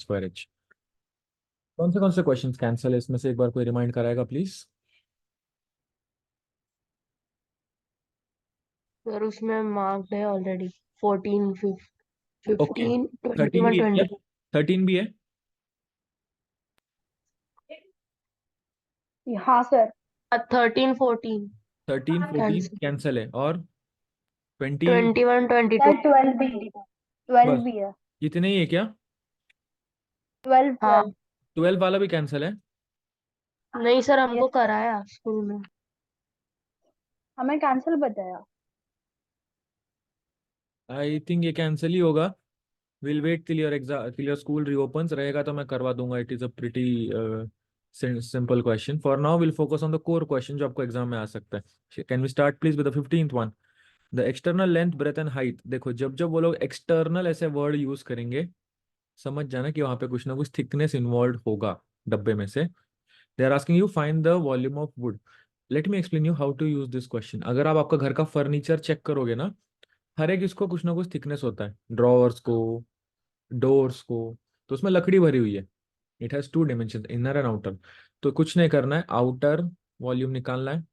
Square H. कौन से questions cancel है इसमें से, एक बार कोई रिमाइंड कराएगा प्लीज? सर उसमें मार्क्ड है ऑलरेडी 14, ओके, 15, 13 21, भी है क्या? 20। 13 भी है? हाँ सर। 13, 14 13 14 कैंसिल। कैंसिल है, और 20? 21, 22। सर 12 भी, 12 बस भी है। इतने ही है क्या? 12, हाँ 12। 12 वाला भी कैंसिल है? नहीं सर, हमको यस सर, कराया स्कूल में। हमें कैंसिल बताया। आई थिंक ये कैंसिल ही होगा। Will wait till your exam, till your school reopens, रहेगा तो मैं करवा दूंगा। It is a pretty simple question. For now will focus on the core question जो आपको एग्जाम में आ सकता है। Can we start please with the 15th one? The external length breadth and height. देखो, जब जब वो लोग एक्सटर्नल ऐसे वर्ड यूज करेंगे, समझ जाना कि वहां पे कुछ ना कुछ थिकनेस इन्वॉल्व होगा डब्बे में से। They are asking you find the volume of wood. Let me explain you how to use this question. अगर आप आपका घर का फर्नीचर चेक करोगे ना, हर एक इसको कुछ ना कुछ थिकनेस होता है, ड्रॉवर्स को, डोर्स को, तो उसमें लकड़ी भरी हुई है। It has two dimension, inner and outer. तो कुछ नहीं करना है, आउटर वॉल्यूम निकालना है,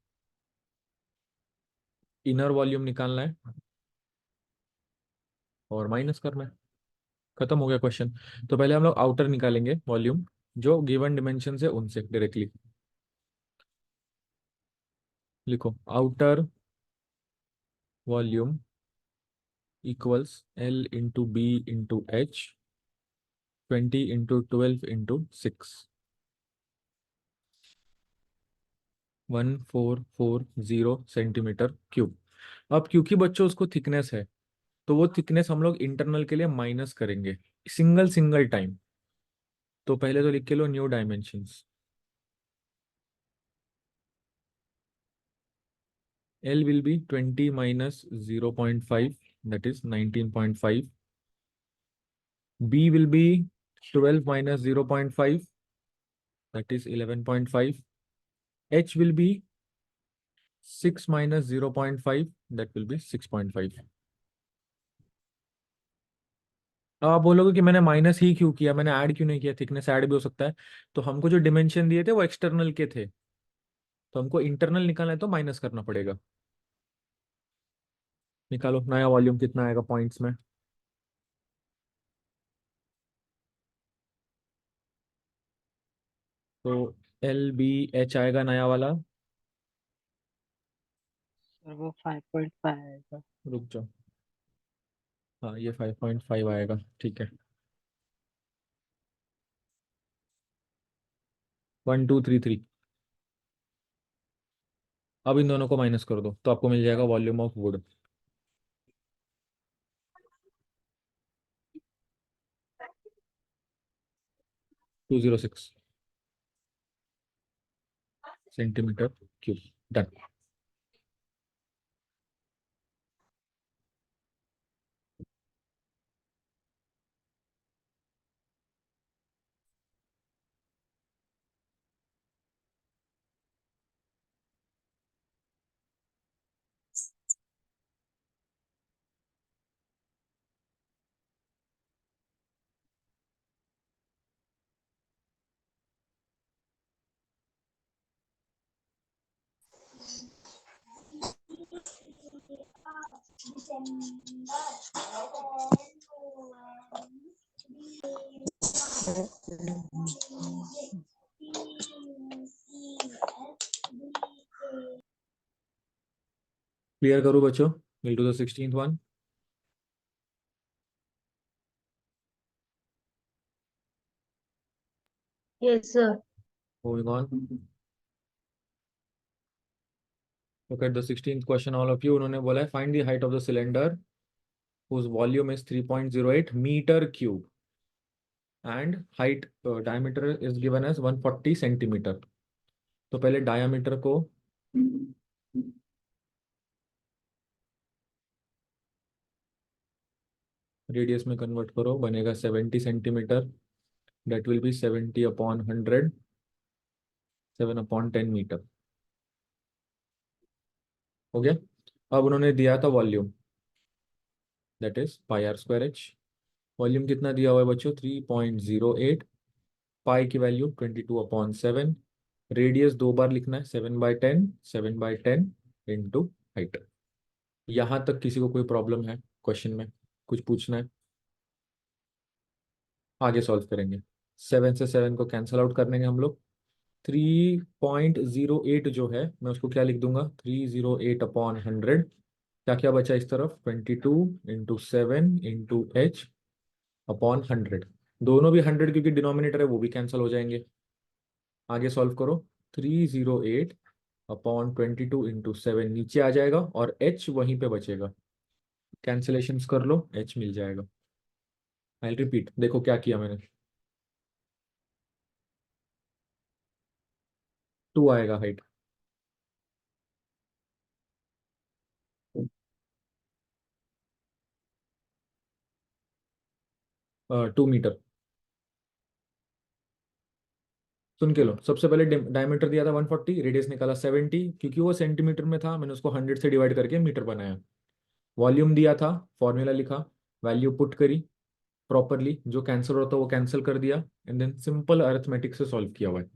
इनर वॉल्यूम निकालना है, और माइनस करना है। खत्म हो गया क्वेश्चन। तो पहले हम लोग आउटर निकालेंगे वॉल्यूम, जो गिवन डिमेंशन है उनसे डायरेक्टली। लिखो, outer volume equals L into B into H, 20 into 12 into 6, 1440 centimetre cube. अब क्योंकि बच्चों उसको थिकनेस है, तो वो थिकनेस हम लोग इंटरनल के लिए माइनस करेंगे सिंगल सिंगल टाइम। तो पहले तो लिख के लो new dimensions. L will be 20 minus 0.5, that is 19.5. B will be 12 minus 0.5, that is 11.5. H will be 6 minus 0.5, that will be 6.5. अब आप बोलोगे कि मैंने माइनस ही क्यों किया, मैंने ऐड क्यों नहीं किया? थिकनेस ऐड भी हो सकता है। तो हमको जो डिमेंशन दिए थे वो एक्सटर्नल के थे, तो हमको इंटरनल निकालना है तो माइनस करना पड़ेगा। निकालो नया वॉल्यूम कितना आएगा पॉइंट्स में। तो LBH आएगा नया वाला। सर वो 5.5 आएगा। रुक जाओ, हाँ ये 5.5 आएगा, ठीक है। 1233। अब इन दोनों को माइनस कर दो तो आपको मिल जाएगा volume of wood. 206 centimetre cube. Done. Clear करो बच्चों, will do the 16th one. Yes sir. Moving on, look at the 16th question all of you. उन्होंने बोला है find the height of the cylinder whose volume is 3.08 metre cube and height diameter is given as 140 centimetre. तो पहले diameter को radius में convert करो, बनेगा 70 centimetre. That will be 70 upon 100, 7 upon 10 metre. हो गया। अब उन्होंने दिया था volume, that is pi r square h. Volume कितना दिया हुआ है बच्चों? 3.08। पाई की वैल्यू 22/7। रेडियस दो बार लिखना है, 7/10, 7/10 इंटू हाइट। यहाँ तक किसी को कोई प्रॉब्लम है क्वेश्चन में? कुछ पूछना है? आगे सॉल्व करेंगे। 7 से 7 को कैंसिल आउट कर देंगे हम लोग। 3.08 जो है मैं उसको क्या लिख दूंगा? 308/100। क्या क्या बचा इस तरफ? 22 × 7 × h/100। दोनों भी 100 क्योंकि डिनोमिनेटर है वो भी कैंसिल हो जाएंगे। आगे सॉल्व करो। 308/22 × 7 नीचे आ जाएगा और h वहीं पे बचेगा। कैंसिलेशंस कर लो, h मिल जाएगा। आई रिपीट, देखो क्या किया मैंने। 2 आएगा हाइट। 2 मीटर। सुन के लो, सबसे पहले डायमीटर दिया था 140, रेडियस निकाला 70, क्योंकि वो सेंटीमीटर में था मैंने उसको 100 से डिवाइड करके मीटर बनाया। वॉल्यूम दिया था, फॉर्मूला लिखा, वैल्यू पुट करी प्रॉपरली, जो कैंसिल होता वो कैंसिल कर दिया, एंड देन सिंपल अरिथमेटिक से सॉल्व किया हुआ है।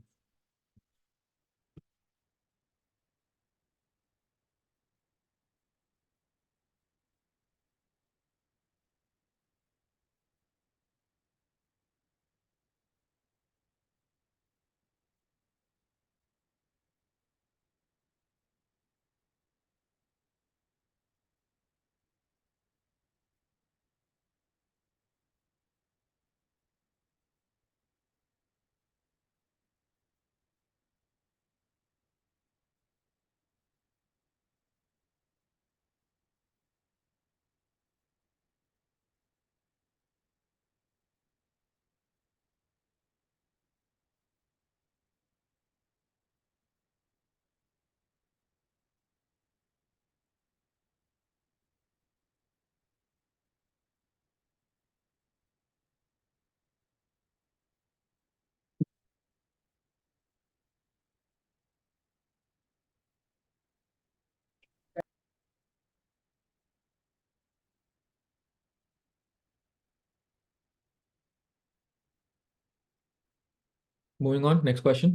मूविंग ऑन, नेक्स्ट क्वेश्चन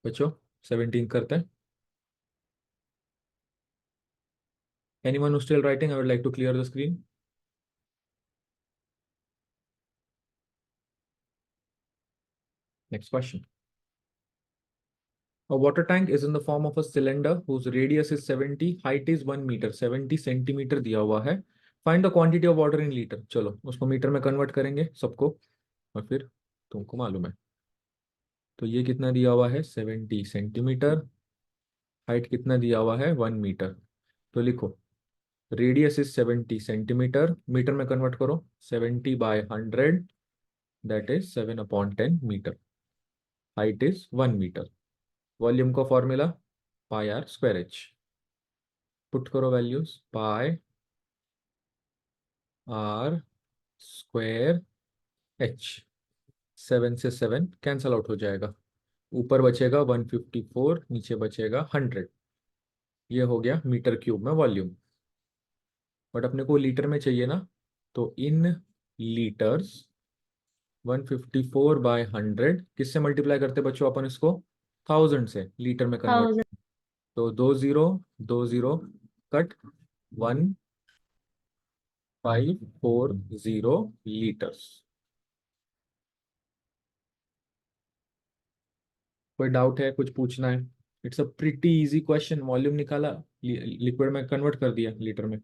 बच्चों। 17 करते हैं। Anyone who still writing, I would like to clear the screen. Next question. A water tank is in the form of a cylinder whose radius is 70, height is 1 meter, 70 centimetre दिया हुआ है। Find the quantity of water in liter। चलो उसको metre में convert करेंगे सबको, और फिर तुमको मालूम है। तो ये कितना दिया हुआ है? 70 सेंटीमीटर। हाइट कितना दिया हुआ है? 1 मीटर। तो लिखो, रेडियस इज 70 सेंटीमीटर, मीटर में कन्वर्ट करो, 70/100, that is 7/10 metre. Height is 1 metre. Volume का फॉर्मूला πr²h। पुट करो values, pi r square h. 7 से 7 कैंसल आउट हो जाएगा, ऊपर बचेगा 154, नीचे बचेगा 100। ये हो गया मीटर क्यूब में वॉल्यूम। बट अपने को लीटर में चाहिए ना, तो इन लीटर्स 154/100 किससे मल्टीप्लाई करते बच्चों अपन इसको? 1000 से, लीटर में कन्वर्ट। 1000। तो 20, 20 कट, 1540 लीटर्स। कोई डाउट है, कुछ पूछना है? It's a pretty easy question. Volume निकाला, लिक्विड में कन्वर्ट कर दिया लीटर में।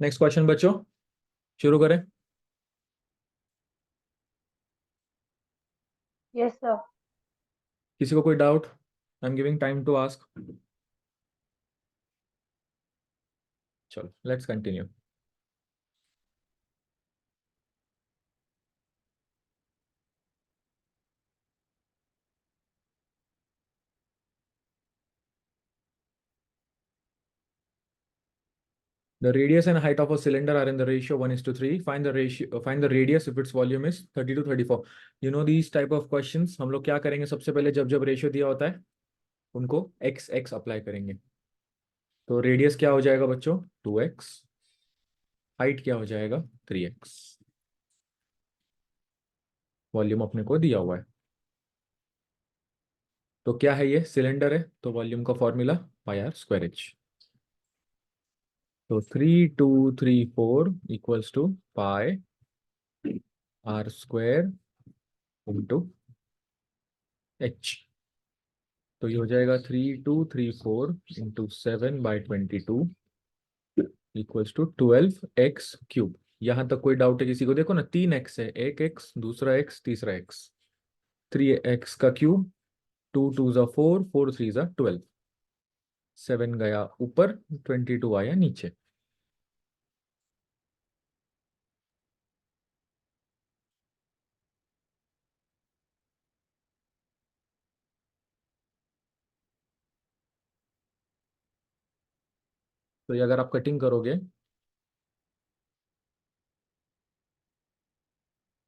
नेक्स्ट क्वेश्चन बच्चों, शुरू करें। Yes, sir. किसी को कोई doubt? I am giving time to ask. चलो let's continue. The radius and height of a cylinder are in the ratio 1:3. Find the ratio, find the radius if its volume is 30 to 34. You know these type of questions. हम लोग क्या करेंगे सबसे पहले, जब जब ratio दिया होता है उनको x x अप्लाई करेंगे. तो रेडियस क्या हो जाएगा बच्चों? 2x. हाइट क्या हो जाएगा? 3x. वॉल्यूम अपने को दिया हुआ है. तो क्या है ये? सिलेंडर है, तो वॉल्यूम का फॉर्मूला πr²h. तो 3234 equals to pi r² into h. तो ये हो जाएगा 3234 इंटू 7/22 इक्वल्स टू 12x³ यहाँ तक कोई डाउट है किसी को? देखो ना, 3x है, एक x, दूसरा x, तीसरा x. 3x³, 2 2 = 4, 4 3 = 12. 7 गया ऊपर, 22 आया नीचे. तो ये अगर आप कटिंग करोगे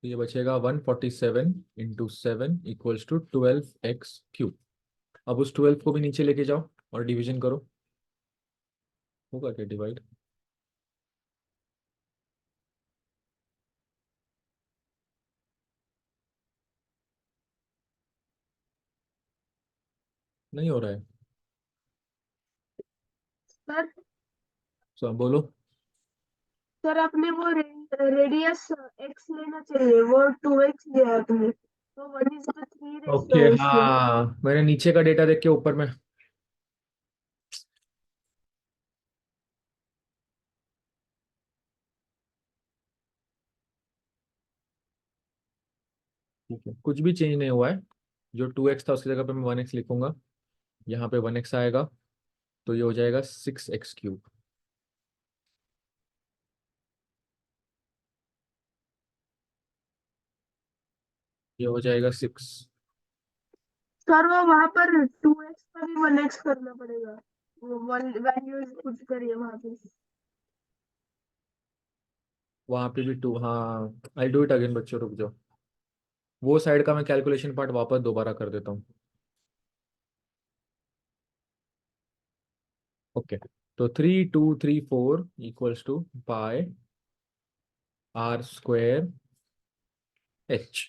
तो ये बचेगा 147 इंटू 7 इक्वल्स टू 12x³. अब उस 12 को भी नीचे लेके जाओ और डिवीजन करो. होगा क्या डिवाइड? नहीं हो रहा है. सर सो बोलो. सर आपने वो रेडियस एक्स लेना चाहिए, वो 2x लिया आपने, तो 1:3 रेशियो ओके, है इसमें. हाँ मैंने नीचे का डेटा देख के ऊपर में. ठीक है, कुछ भी चेंज नहीं हुआ है. जो 2x था उसकी जगह पे मैं 1x लिखूंगा. यहाँ पे 1x आएगा, तो ये हो जाएगा 6x³. ये हो जाएगा 6. सर वो वहां पर 2x का भी 1x करना पड़ेगा, वो वैल्यू कुछ करिए वहां पे. वहाँ पे भी 2. हाँ, आई डू इट अगेन बच्चों, रुक जाओ. वो साइड का मैं कैलकुलेशन पार्ट वापस दोबारा कर देता हूँ. ओके. तो 3234 इक्वल्स टू पाई r²h.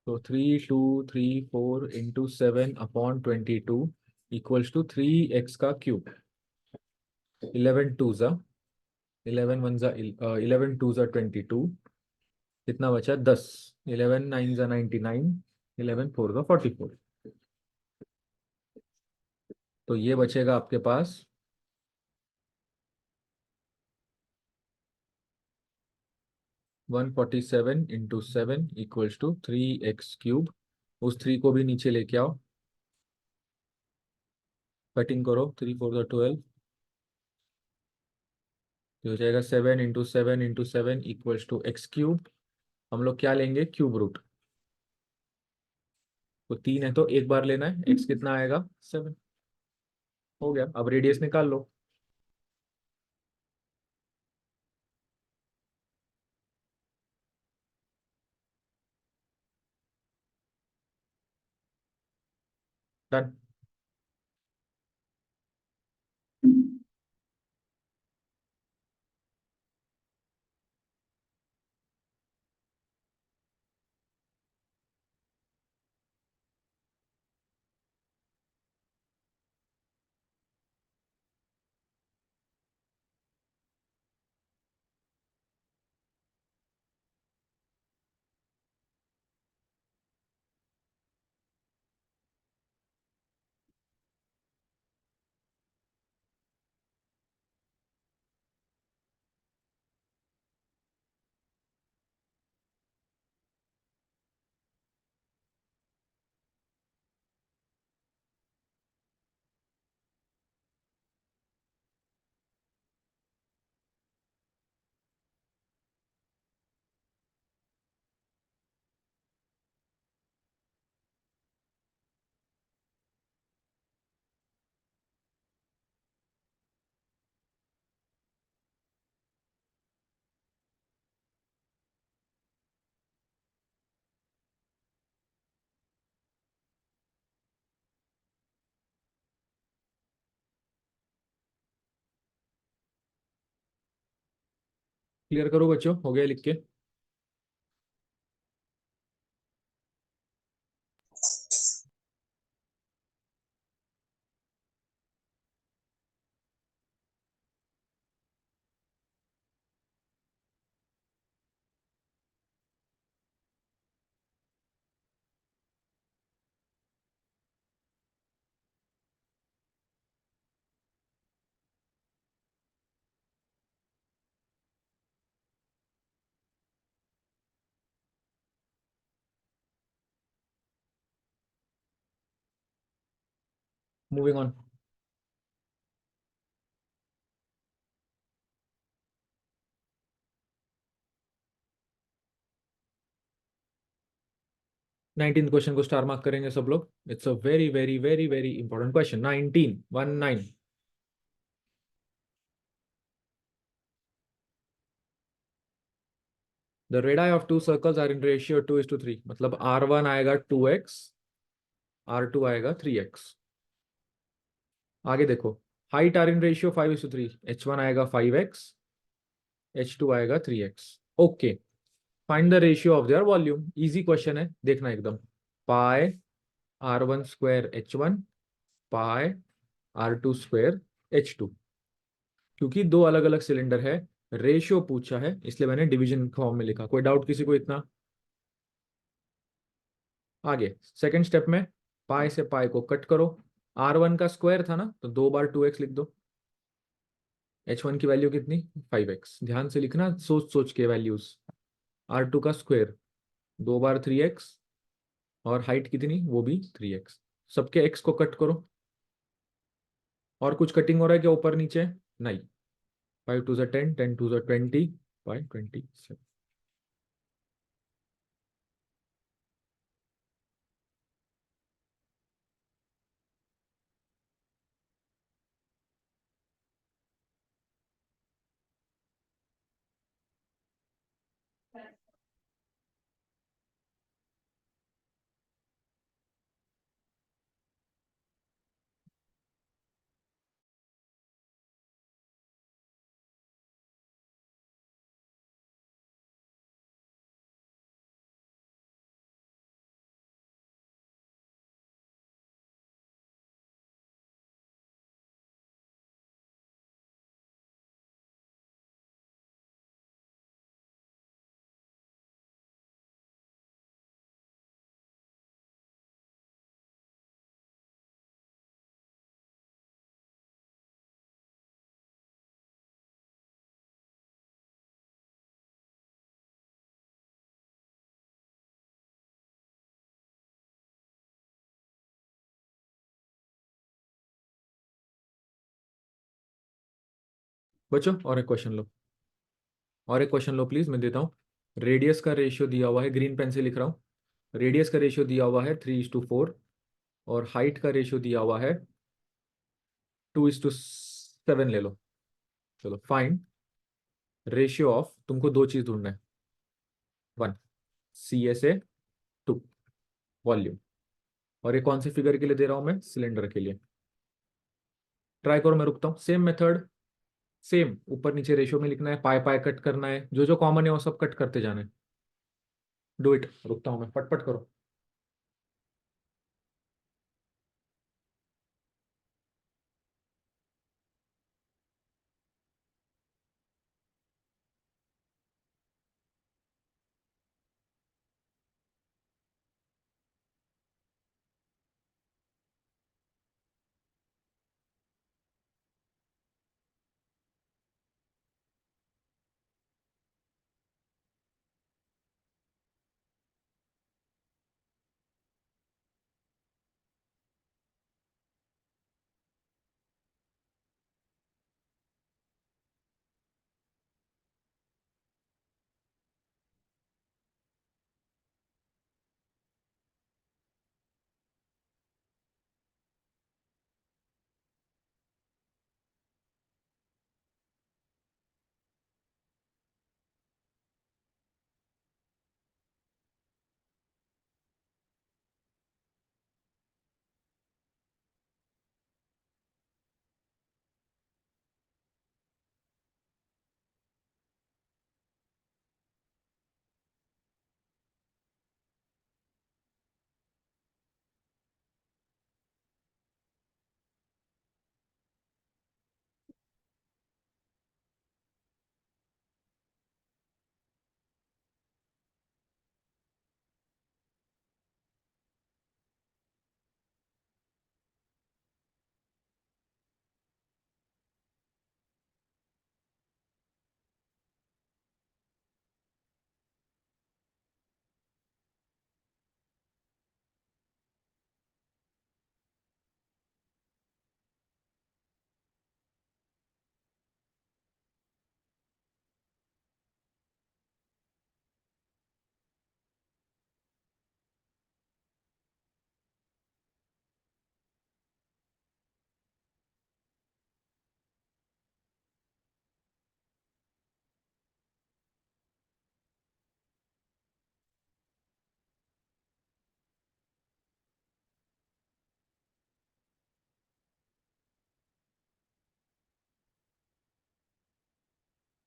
तो 3234 इंटू 7/22 इक्वल्स टू 3x³. 11 2 ज़ा 11 1 ज़ा 11 2 ज़ा 22. कितना बचा? 10. 11 9 ज़ा 99. 11 4 ज़ा 44. तो ये बचेगा आपके पास 147 इंटू 7 इक्वल्स टू 3x³. उस 3 को भी नीचे लेके आओ, कटिंग करो. 3 4 ज़ा 12. ये हो जाएगा 7 into 7 into 7 equals to x³. हम लोग क्या लेंगे? Cube root. तो 3 है तो एक बार लेना है. x कितना आएगा? 7. हो गया. अब रेडियस निकाल लो. डन. क्लियर करो बच्चों, हो गया लिख के? Moving on. नाइनटीन क्वेश्चन को स्टार मार्क करेंगे सब लोग। It's a very very very very important question. 19 the radii of two circles are in ratio 2:3, मतलब R1 आएगा 2x, R2 आएगा 3x। आगे देखो, height are in ratio 5:3, H1 आएगा 5x, H2 आएगा 3x। Okay, find the ratio of their volume. Easy question है, देखना एकदम। पाई R1 स्क्वायर H1 पाई R2 स्क्वायर H2। क्योंकि दो अलग अलग सिलेंडर है, रेशियो पूछा है, इसलिए मैंने डिवीजन फॉर्म में लिखा। कोई डाउट किसी को इतना? आगे सेकंड स्टेप में पाई से पाई को कट करो। R1 का स्क्वायर था ना, तो 2 बार 2x लिख दो। H1 की वैल्यू कितनी? 5x। ध्यान से लिखना, सोच सोच के वैल्यूज। R2 का स्क्वायर 2 बार 3x, और हाइट कितनी? वो भी 3x। सबके x को कट करो। और कुछ कटिंग हो रहा है क्या ऊपर नीचे? नहीं। 5 2 10, 10 2 20, बाई 27। बच्चों और एक क्वेश्चन लो, और एक क्वेश्चन लो प्लीज, मैं देता हूँ। रेडियस का रेशियो दिया हुआ है, ग्रीन पेन से लिख रहा हूँ। रेडियस का रेशियो दिया हुआ है 3:4, और हाइट का रेशियो दिया हुआ है 2:7 ले लो। चलो फाइंड रेशियो ऑफ, तुमको दो चीज ढूंढना है। 1 CSA, 2 वॉल्यूम। और ये कौन से फिगर के लिए दे रहा हूं मैं? सिलेंडर के लिए। ट्राई करो, मैं रुकता हूँ। सेम मेथड, सेम ऊपर नीचे रेशियो में लिखना है, पाई पाई कट करना है, जो जो कॉमन है वो सब कट करते जाना है। Do it. रुकता हूँ मैं, फटफट करो।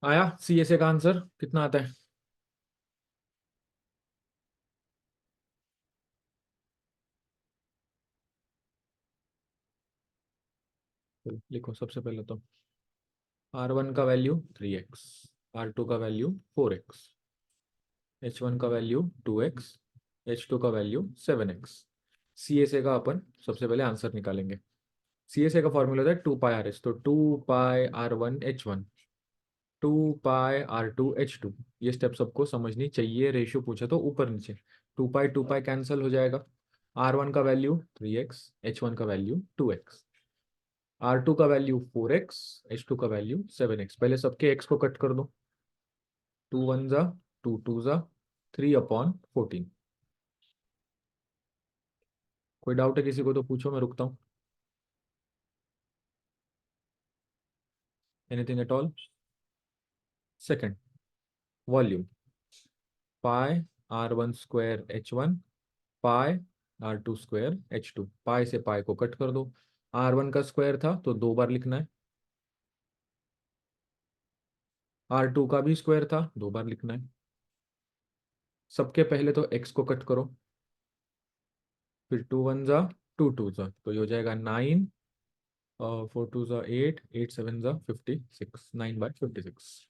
आया CSA का आंसर कितना आता है? चलो, लिखो सबसे पहले तो R1 का वैल्यू 3x, R2 का वैल्यू 4x, H1 का वैल्यू 2x, H2 का वैल्यू 7x। CSA का अपन सबसे पहले आंसर निकालेंगे। CSA का फॉर्मूला होता है 2 π RS, तो 2 π R1 H1, 2 π R2 H2। ये स्टेप सबको समझनी चाहिए, रेशियो पूछा तो ऊपर नीचे। 2 π कैंसिल हो जाएगा। R1 का वैल्यू 3x, H1 का वैल्यू 2x, R2 का वैल्यू 4x, H2 का वैल्यू 7x। पहले सबके x को कट कर दो। 2 1 जा, 2 2 जा, 3/14। कोई डाउट है किसी को तो पूछो, मैं रुकता हूँ। Anything at all? Second, volume pi R1 square H1 pi R2 square H2। पाई से पाई को कट कर दो। R1 का स्क्वायर था तो 2 बार लिखना है, R2 का भी स्क्वायर था 2 बार लिखना है। सबके पहले तो x को कट करो, फिर 2 1 जा, 2 2 जा, तो ये हो जाएगा 9, 4 2 जा 8, 8 7 जा 56, 9/56।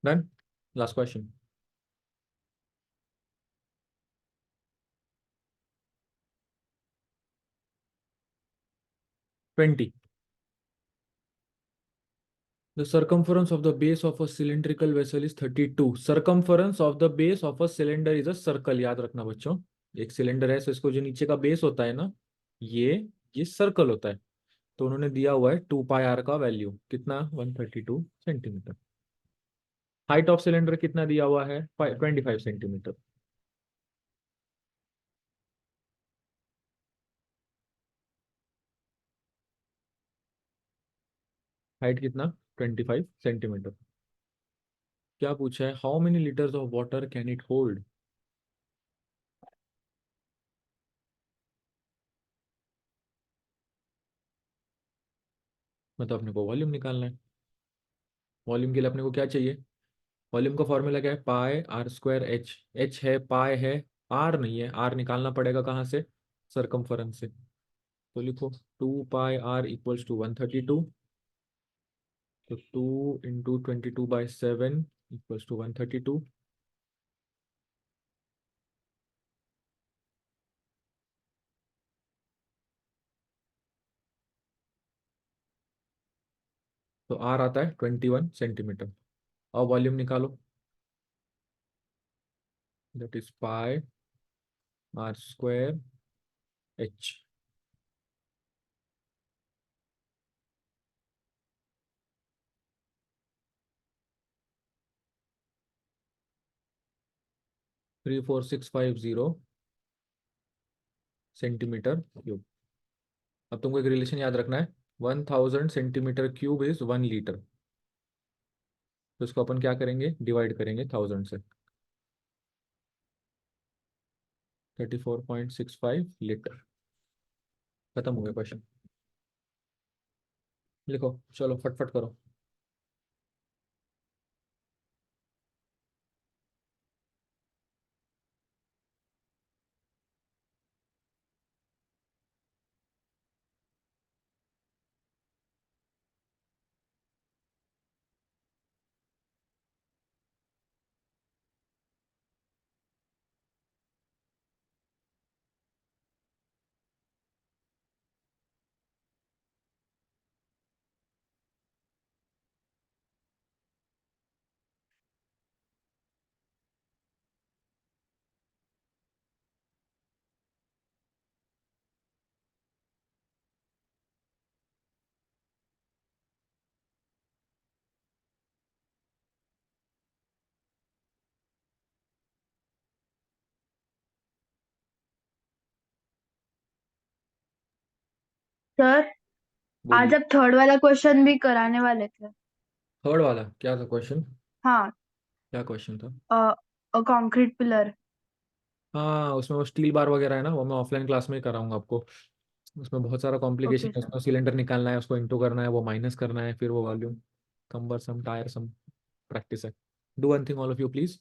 Done. Last question. 20, the circumference of the base of a cylindrical vessel is 32। circumference of the base of a cylinder is a circle। याद रखना बच्चों, एक सिलेंडर है, so इसको जो नीचे का बेस होता है ना, ये सर्कल होता है। तो उन्होंने दिया हुआ है 2 π R का वैल्यू कितना, 132 सेंटीमीटर। हाइट ऑफ सिलेंडर कितना दिया हुआ है, 25 सेंटीमीटर। हाइट कितना, 25 सेंटीमीटर। क्या पूछा है, how many litres of water can it hold. मतलब अपने को वॉल्यूम निकालना है। वॉल्यूम के लिए अपने को क्या चाहिए, वॉल्यूम का फॉर्मूला क्या है, π R2 H। H है, पाई है, R नहीं है, R निकालना पड़ेगा कहाँ से, सरकमफरेंस से। तो लिखो 2 π R = 132। तो 2 × 22/7 = 132। तो R आता है 21 सेंटीमीटर। और वॉल्यूम निकालो, that is π R2H। 34650 centimetre cube. अब तुमको एक रिलेशन याद रखना है, 1000 सेंटीमीटर क्यूब इज 1 लीटर। तो इसको अपन क्या करेंगे, डिवाइड करेंगे 1000 से, 34.65 लीटर। खत्म हो गया क्वेश्चन। लिखो, चलो फटफट करो। सर आज बोलिए। आप थर्ड वाला क्वेश्चन भी कराने वाले थे। थर्ड वाला क्या था क्वेश्चन? हाँ, क्या क्वेश्चन था? Concrete pillar. हाँ, उसमें वो स्टील बार वगैरह है ना, वो मैं ऑफलाइन क्लास में ही कराऊंगा आपको। उसमें बहुत सारा कॉम्प्लिकेशन ओके है, सर। उसमें सिलेंडर निकालना है, उसको इंटू करना है, वो माइनस करना है, फिर वो वॉल्यूम, कम्बर सम, टायर सम, प्रैक्टिस है। Do one thing all of you please,